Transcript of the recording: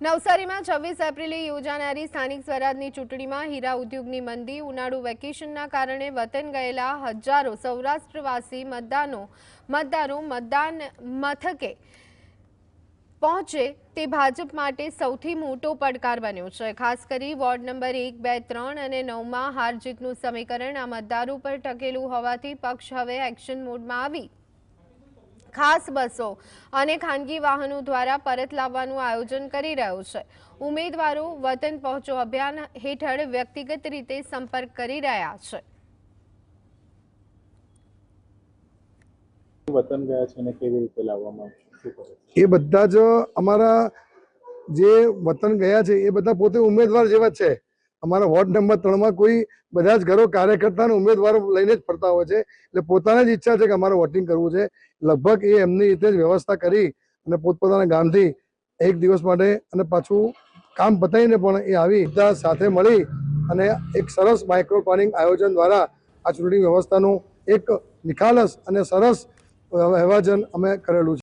નવસારીમાં 26 એપ્રિલે યોજાનારી સ્થાનિક સ્વરાજની ચૂંટણીમાં હીરા ઉદ્યોગની મંદી, ઉનાળુ વેકેશનના કારણે વતન ગયેલા હજારો સૌરાષ્ટ્રવાસી મતદારો મતદાન મથકે પહોંચે તે ભાજપ માટે સૌથી મોટો પડકાર બન્યો છે। ખાસ કરી વોર્ડ નંબર 1, 2, 3 અને 9માં હાર જીતનું સમીકરણ આ મતદારો પર ટકેલું હોવાથી પક્ષ હવે એક્શન મોડમાં આવી ખાસ બસો અને ખાનગી વાહનો દ્વારા પરત લાવવાનું આયોજન કરી રહ્યો છે। ઉમેદવારો વતન પહોંચો અભિયાન હેઠળ વ્યક્તિગત રીતે સંપર્ક કરી રહ્યા છે। વતન ગયા છે અને કેવી રીતે લાવવામાં આવશે? એ બધા જ અમારા જે વતન ગયા છે એ બધા પોતે ઉમેદવાર જેવા છે। અમારા વોર્ડ નંબર 3માં કોઈ બધા જ ઘરો કાર્યકર્તા અને ઉમેદવારો લઈને જ ફરતા હોય છે, એટલે પોતાની જ ઈચ્છા છે કે અમારે વોટિંગ કરવું છે। લગભગ એ એમની રીતે જ વ્યવસ્થા કરી અને પોતપોતાના ગામથી એક દિવસ માટે અને પાછું કામ પતાવીને પણ એ આવી બધા સાથે મળી અને એક સરસ માઇક્રો પ્લાનિંગ આયોજન દ્વારા આ ચૂંટણી વ્યવસ્થાનું એક નિખાલસ અને સરસ આયોજન અમે કરેલું છે।